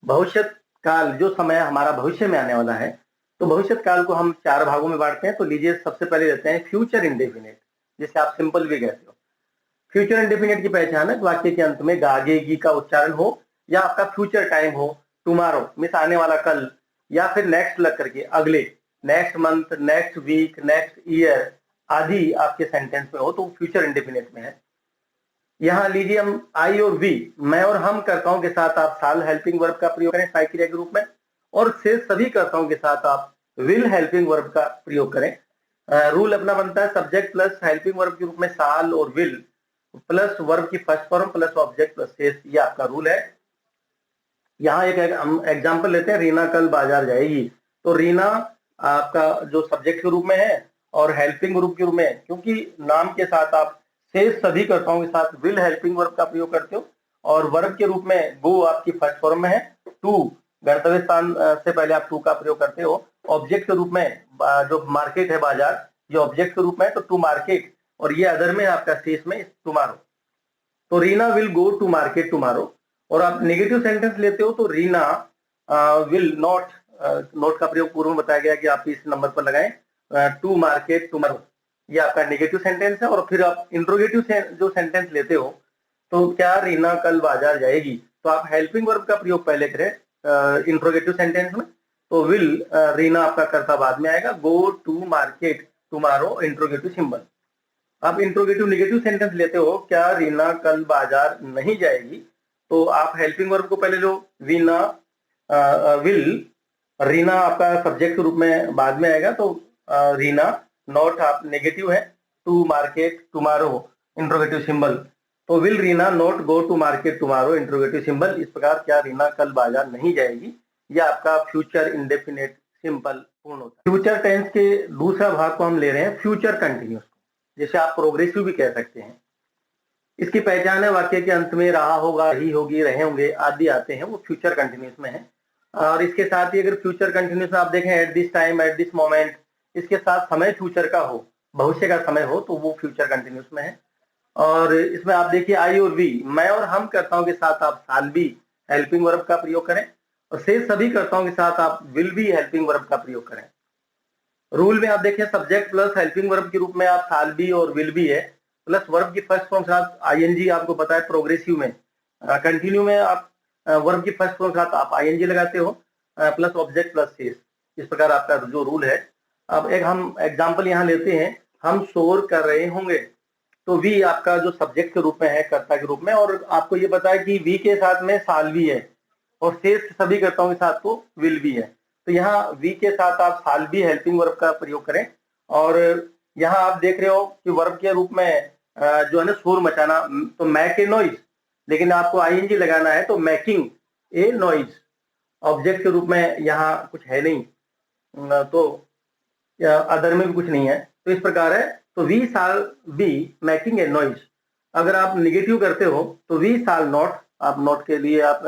भविष्य काल जो समय हमारा भविष्य में आने वाला है, तो भविष्य काल को हम 4 भागों में बांटते हैं। तो लीजिए सबसे पहले लेते हैं फ्यूचर इंडेफिनिट, जिसे आप सिंपल भी कहते हो। फ्यूचर इंडेफिनिट की पहचान है वाक्य के अंत में गागेगी का उच्चारण हो या आपका फ्यूचर टाइम हो, टुमारो मीन्स आने वाला कल, या फिर नेक्स्ट लग करके अगले, next month, next week, next year आदि आपके सेंटेंस में हो तो फ्यूचर इंडेफिनिट में है। यहाँ लीजिए हम आई और वी, मैं और हम कर्ताओं के साथ आप साल हेल्पिंग वर्ब का प्रयोग करें साई क्रिया के रूप में, और से सभी कर्ताओं के साथ आप विल हेल्पिंग वर्ब का प्रयोग करें। रूल अपना बनता है सब्जेक्ट प्लस हेल्पिंग वर्ब के रूप में साल और विल प्लस वर्ब की first form plus object plus शेष, ये आपका रूल है। यहाँ एक हम एग्जांपल लेते हैं, रीना कल बाजार जाएगी। तो रीना आपका जो सब्जेक्ट के रूप में है और हेल्पिंग वर्ब के रूप में, क्योंकि नाम के साथ आप शेष सभी कर्ताओं के साथ विल हेल्पिंग वर्ब का प्रयोग करते हो, और वर्ब के रूप में गो आपकी फर्स्ट फॉर्म में है, टू गंतव्य स्थान से पहले आप टू का प्रयोग करते हो, ऑब्जेक्ट के रूप में जो मार्केट है बाजार, ये ऑब्जेक्ट के रूप में है तो टू मार्केट, और ये अदर में आपका शेष में टुमारो। तो Reena will go to market tomorrow. और आप नेगेटिव सेंटेंस लेते हो तो रीना विल नॉट, नॉट का प्रयोग पूर्व में बताया गया कि आप इस नंबर पर लगाएं, टू मार्केट टुमारो, ये आपका नेगेटिव सेंटेंस है। और फिर आप इंट्रोगेटिव जो सेंटेंस लेते हो, तो क्या रीना कल बाजार जाएगी, तो आप हेल्पिंग वर्ब का प्रयोग पहले करें इंट्रोगेटिव सेंटेंस में, तो विल रीना आपका कर्ता बाद में आएगा, go to market tomorrow interrogative symbol. आप इंट्रोगेटिव नेगेटिव सेंटेंस लेते हो, क्या रीना कल बाजार नहीं जाएगी, तो आप हेल्पिंग वर्ब को पहले लो, वीना विल, रीना आपका सब्जेक्ट के रूप में बाद में आएगा, तो रीना नॉट आप नेगेटिव है, to market tomorrow interrogative symbol, तो will Reena not go to market tomorrow interrogative symbol. इस प्रकार क्या रीना कल बाजार नहीं जाएगी, यह आपका फ्यूचर इंडेफिनिट सिंपल पूर्ण होता है। फ्यूचर टेंस के दूसरा भाग को हम ले रहे हैं फ्यूचर कंटिन्यूस, जैसे आप प्रोग्रेसिव भी कह सकते हैं। इसकी पहचान है वाक्य के अंत में रहा होगा, रही होगी, रहे होंगे आदि आते हैं, वो फ्यूचर कंटिन्यूस में है। और इसके साथ ही अगर फ्यूचर कंटिन्यूस में आप देखें at this time, at this moment, इसके साथ समय फ्यूचर का हो, भविष्य का समय हो, तो वो फ्यूचर कंटिन्यूस में है। और इसमें आप देखिए आई और वी, मैं और हम कर्ताओं के साथ आप साल भी हेल्पिंग वर्ब का प्रयोग करें, और से सभी कर्ताओं के साथ आप विल भी हेल्पिंग वर्ब का प्रयोग करें। रूल में आप देखिए सब्जेक्ट प्लस हेल्पिंग वर्ब के रूप में आप साल भी और विल भी है, प्लस वर्ब की फर्स्ट फॉर्म साथ आईएनजी, आपको पता है प्रोग्रेसिव में, कंटिन्यू में आप वर्ब की फर्स्ट फॉर्म साथ आप आईएनजी लगाते हो, प्लस ऑब्जेक्ट प्लस शेष, इस प्रकार आपका जो रूल है। अब एक हम एग्जांपल यहाँ लेते हैं, हम शोर कर रहे होंगे, तो वी आपका जो सब्जेक्ट के रूप में है, कर्ता के रूप में, और आपको ये पता है कि वी के साथ में साल भी है और शेष सभी कर्ताओं के साथ तो विल भी है, तो यहाँ वी के साथ आप साल भी हेल्पिंग वर्ब का प्रयोग करें। और यहाँ आप देख रहे हो कि वर्ब के रूप में जो है ना शोर मचाना, तो मैक ए नॉइज, लेकिन आपको आईएनजी लगाना है, तो मैकिंग ए नॉइज, ऑब्जेक्ट के रूप में यहाँ कुछ है नहीं, तो अदर में भी कुछ नहीं है, तो इस प्रकार है। तो वी साल बी मैकिंग ए नॉइज। अगर आप निगेटिव करते हो तो वी साल नॉट, आप नॉट के लिए आप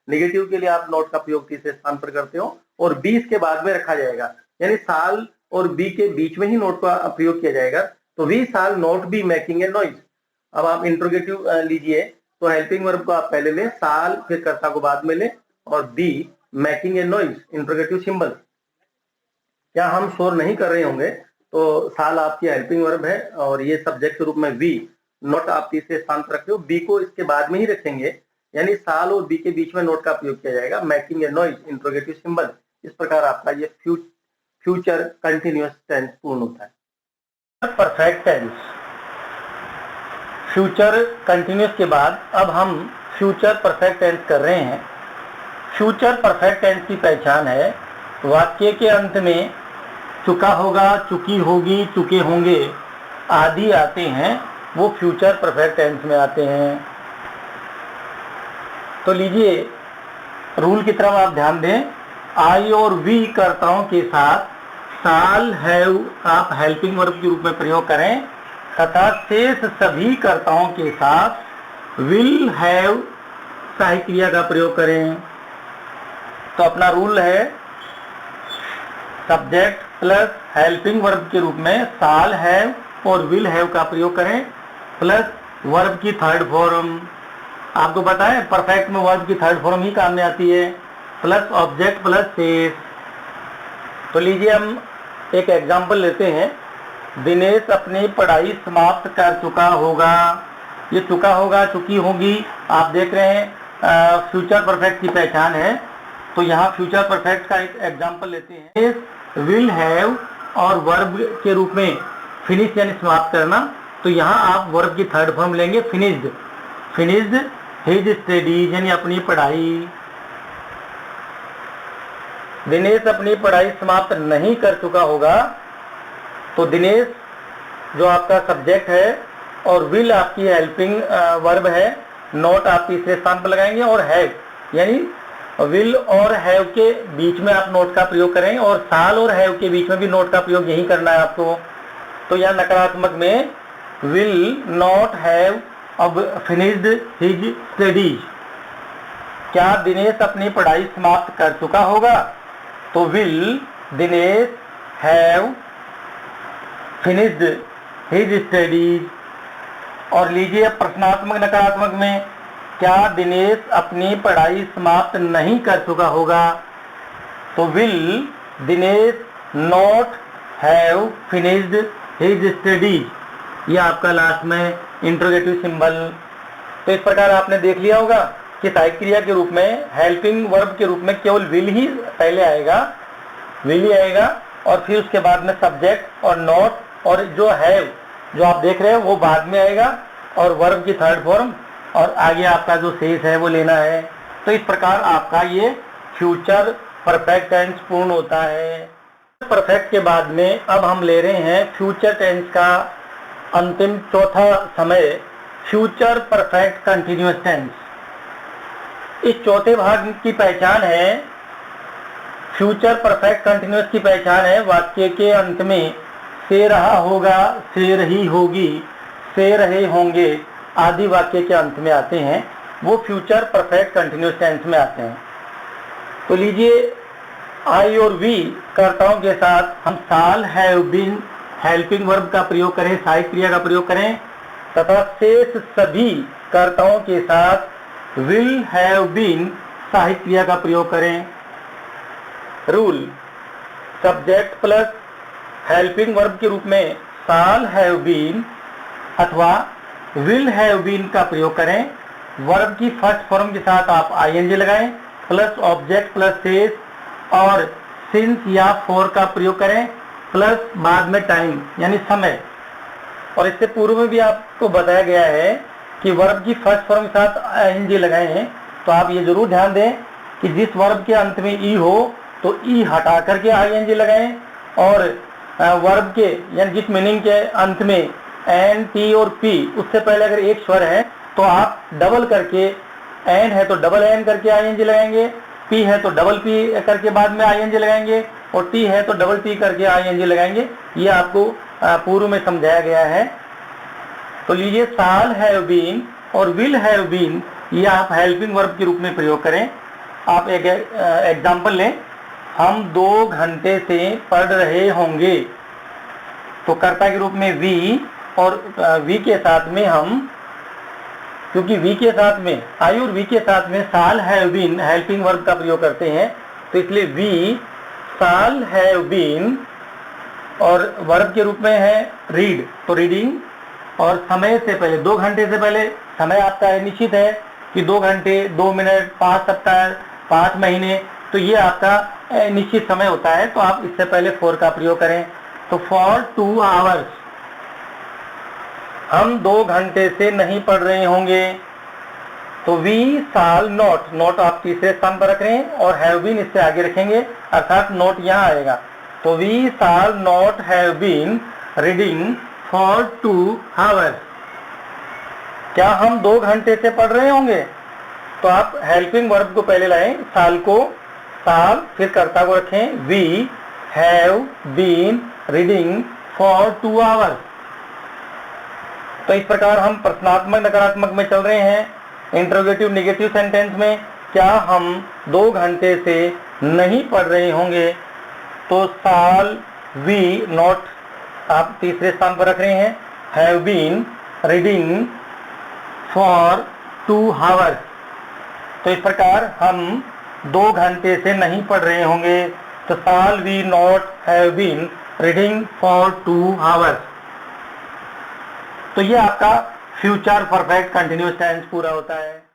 नेगेटिव के लिए आप नॉट का प्रयोग तीसरे स्थान पर करते हो, और बी इसके बाद में रखा जाएगा, यानी साल और बी के बीच में ही नोट का प्रयोग किया जाएगा, तो we shall not be making a noise. अब आप इंट्रोगेटिव लीजिए, तो हेल्पिंग वर्ब को आप पहले लें, साल फिर कर्ता को बाद में लें, और be making a noise interrogative symbol. क्या हम शोर नहीं कर रहे होंगे, तो साल आपकी हेल्पिंग वर्ब है, और ये सब्जेक्ट के रूप में वी, नोट आप तीसरे स्थान पर रखते हो, बी को इसके बाद में ही रखेंगे, यानी साल और बी के बीच में नोट का प्रयोग किया जाएगा, making a noise interrogative symbol. इस प्रकार आपका ये फ्यूचर कंटिन्यूअस टेंस पूर्ण होता है। परफेक्ट टेंस, फ्यूचर कंटिन्यूअस के बाद अब हम फ्यूचर परफेक्ट टेंस कर रहे हैं। फ्यूचर परफेक्ट टेंस की पहचान है वाक्य के अंत में चुका होगा, चुकी होगी, चुके होंगे आदि आते हैं, वो फ्यूचर परफेक्ट टेंस में आते हैं। तो लीजिए रूल की तरफ आप ध्यान दें, आई और वी कर्ताओं के साथ साल हैव आप हेल्पिंग वर्ब के रूप में प्रयोग करें, तथा शेष सभी कर्ताओं के साथ विल हैव सहायक क्रिया का प्रयोग करें। तो अपना रूल है सब्जेक्ट प्लस हेल्पिंग वर्ब के रूप में साल हैव और विल हैव का प्रयोग करें, प्लस वर्ब की थर्ड फॉर्म आपको पता है परफेक्ट में वर्ब की थर्ड फॉर्म ही काम में आती है, प्लस ऑब्जेक्ट प्लस सेस। तो लीजिए हम एक एग्जाम्पल लेते हैं। दिनेश अपनी पढ़ाई समाप्त कर चुका होगा। ये चुका होगा, चुकी होगी, आप देख रहे हैं फ्यूचर परफेक्ट की पहचान है। तो यहाँ फ्यूचर परफेक्ट का एक एग्जाम्पल लेते हैं। विल हैव और वर्ब के रूप में फिनिश यानी समाप्त करना। तो यहाँ आप वर्ब की थर्ड फॉर्म लेंगे फिनिश्ड। फिनिश्ड हिज स्टडीज यानी अपनी पढ़ाई। दिनेश अपनी पढ़ाई समाप्त नहीं कर चुका होगा। तो दिनेश जो आपका सब्जेक्ट है और विल आपकी हेल्पिंग वर्ब है, नॉट आप तीसरे स्थान पर लगाएंगे और हैव यानी विल और हैव के बीच में आप नोट का प्रयोग करें और साल और हैव के बीच में भी नोट का प्रयोग यही करना है आपको। तो यहाँ नकारात्मक में विल नॉट हैव अब फिनिश्ड हिज स्टडीज। क्या दिनेश अपनी पढ़ाई समाप्त कर चुका होगा? तो will Dinesh have finished his studies. और लीजिए प्रश्नात्मक नकारात्मक में, क्या दिनेश अपनी पढ़ाई समाप्त नहीं कर चुका होगा? तो will Dinesh not have finished his studies. ये आपका लास्ट में इंट्रोगेटिव सिंबल। तो इस प्रकार आपने देख लिया होगा कि सहायक क्रिया के रूप में हेल्पिंग वर्ब के रूप में केवल विल ही पहले आएगा, विल ही आएगा और फिर उसके बाद में सब्जेक्ट और नॉट और जो हैव जो आप देख रहे हैं वो बाद में आएगा और वर्ब की थर्ड फॉर्म और आगे आपका जो शेष है वो लेना है। तो इस प्रकार आपका ये फ्यूचर परफेक्ट टेंस पूर्ण होता है। परफेक्ट के बाद में अब हम ले रहे हैं फ्यूचर टेंस का अंतिम चौथा समय, फ्यूचर परफेक्ट कंटिन्यूअस टेंस। इस चौथे भाग की पहचान है, फ्यूचर परफेक्ट कंटिन्यूअस की पहचान है वाक्य के अंत में से रहा होगा, से रही होगी, से रहे होंगे आदि वाक्य के अंत में आते हैं, वो फ्यूचर परफेक्ट कंटिन्यूअस टेंस में आते हैं। तो लीजिए आई और वी कर्ताओं के साथ हम साल, हैव बीन हेल्पिंग वर्ब का प्रयोग करें, सहायक क्रिया का प्रयोग करें तथा शेष सभी कर्ताओं के साथ विल हैव बीन सहायक क्रिया का प्रयोग करें। Rule subject plus helping verb के रूप में साल हैव बीन अथवा विल हैव बीन का प्रयोग करें। वर्ब की फर्स्ट फॉर्म के साथ आप आईएनजी लगाएं, प्लस ऑब्जेक्ट प्लस शेष और सिंस या फॉर का प्रयोग करें, प्लस बाद में टाइम यानी समय। और इससे पूर्व में भी आपको बताया गया है कि वर्ब की फर्स्ट फॉर्म के साथ आईएनजी लगाए हैं। तो आप ये जरूर ध्यान दें कि जिस वर्ब के अंत में ई हो तो ई हटा करके आईएनजी लगाएं और वर्ब के यानी जिस मीनिंग के अंत में एन, टी और पी उससे पहले अगर एक स्वर है तो आप डबल करके, एन है तो डबल एन करके आईएनजी लगाएंगे, पी है तो डबल पी करके बाद में आईएनजी लगाएंगे और टी है तो डबल टी करके आईएनजी लगाएंगे। ये आपको पूर्व में समझाया गया है। तो लीजिए साल हैव बीन और विल हैव बीन ये आप हेल्पिंग वर्ब के रूप में प्रयोग करें। आप एक एग्जाम्पल लें, हम 2 घंटे से पढ़ रहे होंगे। तो कर्ता के रूप में वी और वी के साथ में हम, क्योंकि वी के साथ में आई और वी के साथ में साल हैव बीन हेल्पिंग वर्ब का प्रयोग करते हैं तो इसलिए वी साल हैव बीन और वर्ब के रूप में है रीड, तो रीडिंग। और समय से पहले 2 घंटे से पहले समय आपका निश्चित है कि 2 घंटे, 2 मिनट, 5 सप्ताह, 5 महीने, तो ये आपका निश्चित समय होता है। तो आप इससे पहले फॉर का प्रयोग करें। तो फॉर 2 आवर्स, हम 2 घंटे से नहीं पढ़ रहे होंगे। तो वी साल नॉट, नॉट आप तीसरे स्थान पर रख रहे हैं और हैव बीन इससे आगे रखेंगे अर्थात नॉट यहाँ आएगा। तो we shall not have been reading for 2 hours. क्या हम 2 घंटे से पढ़ रहे होंगे? तो आप हेल्पिंग वर्ब को पहले लाएं, साल को साल, फिर कर्ता को रखें we have been reading for 2 hours. तो इस प्रकार हम प्रश्नात्मक नकारात्मक में चल रहे हैं। इंट्रोगेटिव नेगेटिव सेंटेंस में क्या हम 2 घंटे से नहीं पढ़ रहे होंगे? तो साल वी नॉट आप तीसरे स्थान पर रख रहे हैं, have been reading for 2 hours। तो इस प्रकार हम 2 घंटे से नहीं पढ़ रहे होंगे, तो shall we not have been reading for 2 hours। तो ये आपका फ्यूचर परफेक्ट कंटिन्यूअस टेंस पूरा होता है।